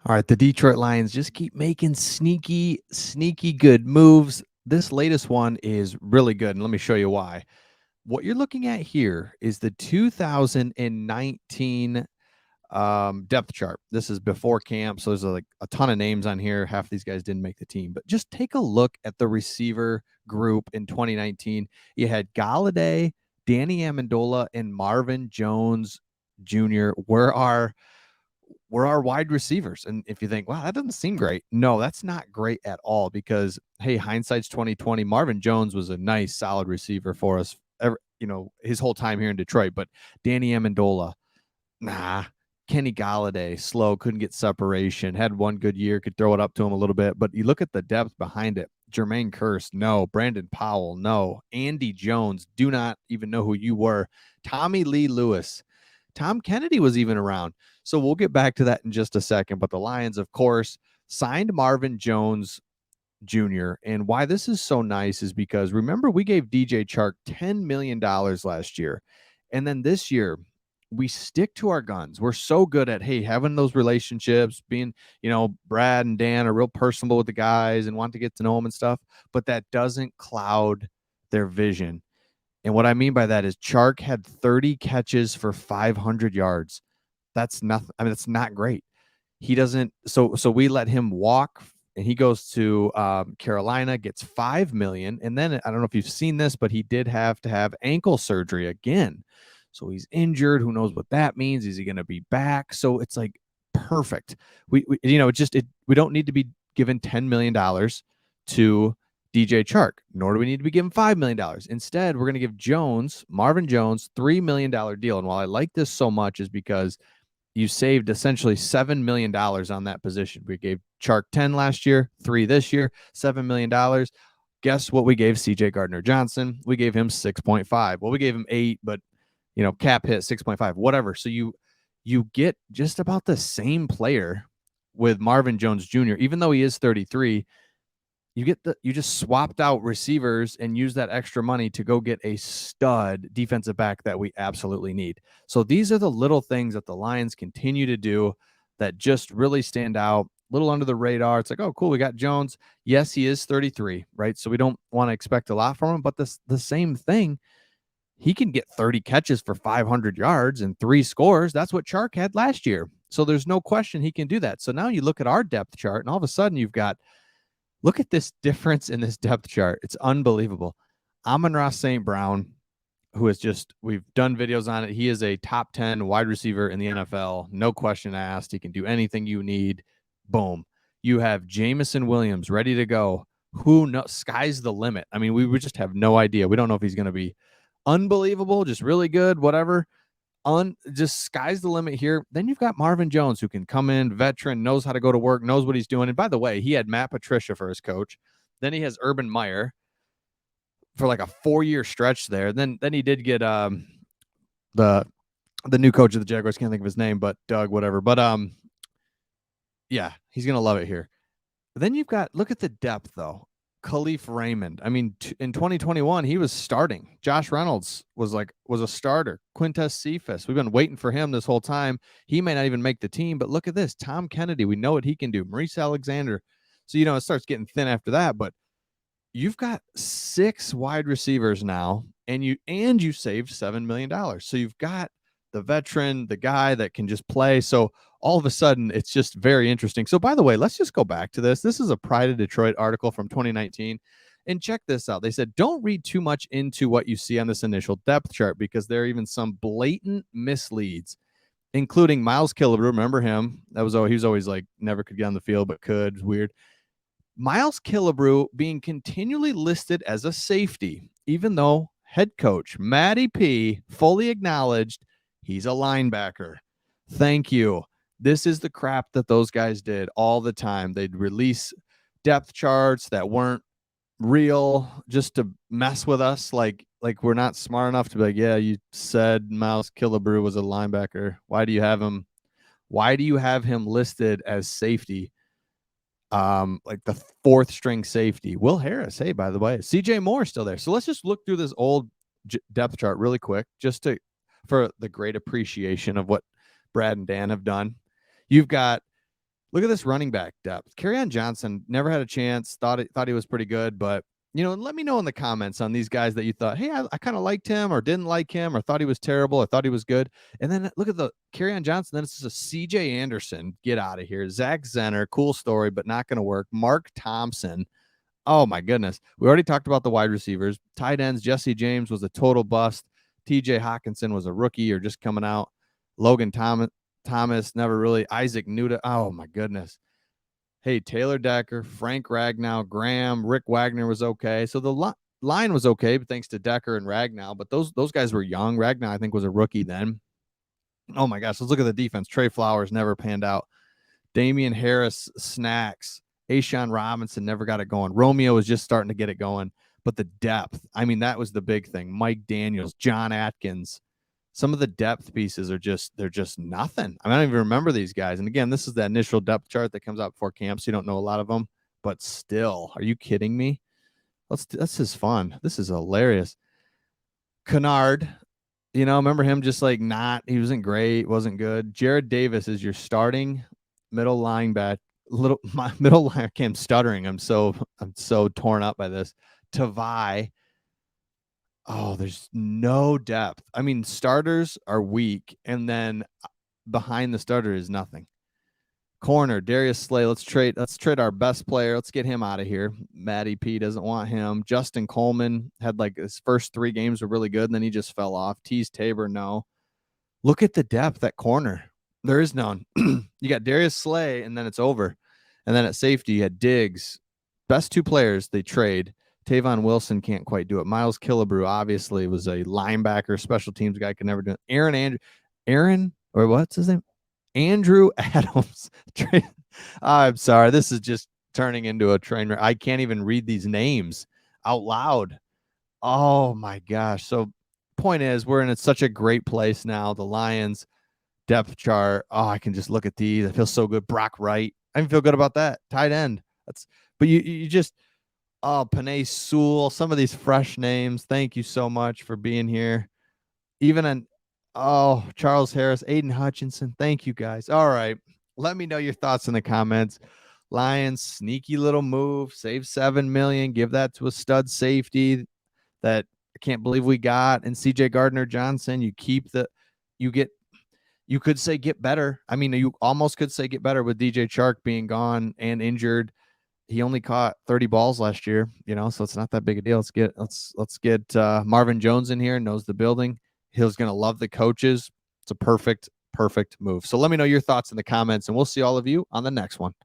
All right, the Detroit Lions just keep making sneaky good moves. This latest one is really good, and let me show you why. What you're looking at here is the 2019 depth chart. This is before camp, so there's like a ton of names on here. Half these guys didn't make the team, but just take a look at the receiver group in 2019. You had Galladay, Danny Amendola, and Marvin Jones Jr. Were our wide receivers. And if you think, wow, that doesn't seem great. No, that's not great at all because, hey, hindsight's 2020. Marvin Jones was a nice, solid receiver for us, his whole time here in Detroit. But Danny Amendola, nah. Kenny Galladay, slow, couldn't get separation, had one good year, could throw it up to him a little bit. But you look at the depth behind it. Jermaine Kearse, no. Brandon Powell, no. Andy Jones, do not even know who you were. Tommy Lee Lewis. Tom Kennedy was even around. So we'll get back to that in just a second. But the Lions, of course, signed Marvin Jones Jr. And why this is so nice is because remember, we gave DJ Chark $10 million last year. And then this year, we stick to our guns. We're so good at, hey, having those relationships, being, Brad and Dan are real personable with the guys and want to get to know them and stuff. But that doesn't cloud their vision. And what I mean by that is Chark had 30 catches for 500 yards. That's nothing. I mean, that's not great. He doesn't. So we let him walk, and he goes to Carolina, gets $5 million, and then I don't know if you've seen this, but he did have to have ankle surgery again. So he's injured. Who knows what that means? Is he going to be back? So it's like perfect. We don't need to be given $10 million to DJ Chark, nor do we need to be given $5 million. Instead, we're going to give Marvin Jones, $3 million deal. And while I like this so much is because you saved essentially $7 million on that position. We gave Chark 10 last year, 3 this year, $7 million. Guess what we gave CJ Gardner Johnson? We gave him 6.5. Well, we gave him 8, but cap hit 6.5, whatever. So you get just about the same player with Marvin Jones Jr., even though he is 33. You just swapped out receivers and used that extra money to go get a stud defensive back that we absolutely need. So these are the little things that the Lions continue to do that just really stand out, a little under the radar. It's like, oh, cool, we got Jones. Yes, he is 33, right? So we don't want to expect a lot from him, but the same thing, he can get 30 catches for 500 yards and 3 scores. That's what Chark had last year. So there's no question he can do that. So now you look at our depth chart, and all of a sudden you've got, look at this difference in this depth chart. It's unbelievable. Amon-Ra St. Brown, who is just, we've done videos on it. He is a top 10 wide receiver in the NFL. No question asked. He can do anything you need. Boom. You have Jameson Williams ready to go. Who knows? Sky's the limit. I mean, we would just have no idea. We don't know if he's going to be unbelievable, just really good, whatever. Just sky's the limit here. Then you've got Marvin Jones, who can come in, veteran, knows how to go to work, knows what he's doing. And by the way, he had Matt Patricia for his coach. Then he has Urban Meyer for like a 4-year stretch there. Then he did get the new coach of the Jaguars. Can't think of his name, but Doug, whatever. But yeah, he's gonna love it here. Then you've got, look at the depth though. Khalif Raymond. I mean, in 2021, he was starting. Josh Reynolds was a starter. Quintez Cephas. We've been waiting for him this whole time. He may not even make the team, but look at this. Tom Kennedy. We know what he can do. Maurice Alexander. So, it starts getting thin after that, but you've got 6 wide receivers now, and you saved $7 million. So you've got the veteran, the guy that can just play. So all of a sudden, it's just very interesting. So by the way, let's just go back to this. This is a Pride of Detroit article from 2019. And check this out. They said, don't read too much into what you see on this initial depth chart because there are even some blatant misleads, including Miles Killebrew. Remember him? He was always like, never could get on the field, but could. It was weird. Miles Killebrew being continually listed as a safety, even though head coach Matty P fully acknowledged he's a linebacker. Thank you. This is the crap that those guys did all the time. They'd release depth charts that weren't real just to mess with us. Like we're not smart enough to be like, yeah, you said Miles Killebrew was a linebacker. Why do you have him listed as safety? Like the 4th string safety. Will Harris, hey, by the way, CJ Moore still there. So let's just look through this old depth chart really quick, just for the great appreciation of what Brad and Dan have done. You've got Look at this running back depth. Kerryon Johnson never had a chance. Thought he was pretty good, but let me know in the comments on these guys that you thought, hey, I kind of liked him or didn't like him or thought he was terrible or thought he was good. And then look at the Kerryon Johnson. Then it's just a CJ Anderson. Get out of here. Zach Zenner, cool story, but not going to work. Mark Thompson. Oh my goodness. We already talked about the wide receivers. Tight ends, Jesse James was a total bust. TJ Hawkinson was a rookie or just coming out. Logan Thomas never really. Isaac Nuda. Oh my goodness. Hey, Taylor Decker, Frank Ragnow, Graham, Rick Wagner was okay. So the line was okay, but thanks to Decker and Ragnow. But those guys were young. Ragnow, I think, was a rookie then. Oh my gosh. Let's look at the defense. Trey Flowers never panned out. Damian Harris, Snacks. Ashawn Robinson never got it going. Romeo was just starting to get it going. But the depth, I mean, that was the big thing. Mike Daniels, John Atkins. Some of the depth pieces they're just nothing. I don't even remember these guys. And again, this is the initial depth chart that comes out before camp, so you don't know a lot of them. But still, are you kidding me? This is fun. This is hilarious. Kennard, remember him just like he wasn't great, wasn't good. Jared Davis is your starting middle linebacker. My middle line, I'm stuttering. I'm so torn up by this. Tavai. Oh, there's no depth. I mean, starters are weak, and then behind the starter is nothing. Corner, Darius Slay. Let's trade our best player. Let's get him out of here. Matty P doesn't want him. Justin Coleman had like his first 3 games were really good, and then he just fell off. Tease Tabor, no. Look at the depth at corner. There is none. You got Darius Slay, and then it's over. And then at safety, you had Diggs. Best 2 players they trade. Tavon Wilson can't quite do it. Miles Killebrew obviously was a linebacker, special teams guy, could never do it. Aaron, or what's his name? Andrew Adams. I'm sorry. This is just turning into a train wreck. I can't even read these names out loud. Oh my gosh. So point is, we're in such a great place now. The Lions depth chart. Oh, I can just look at these. I feel so good. Brock Wright. I feel good about that. Tight end. But you just, Panay Sewell, some of these fresh names. Thank you so much for being here. Charles Harris, Aiden Hutchinson. Thank you guys. All right. Let me know your thoughts in the comments. Lions, sneaky little move, save $7 million, give that to a stud safety that I can't believe we got. And CJ Gardner Johnson, you could say get better. I mean, you almost could say get better with DJ Chark being gone and injured. He only caught 30 balls last year, so it's not that big a deal. Let's get Marvin Jones in here, knows the building. He's going to love the coaches. It's a perfect move. So let me know your thoughts in the comments, and we'll see all of you on the next one.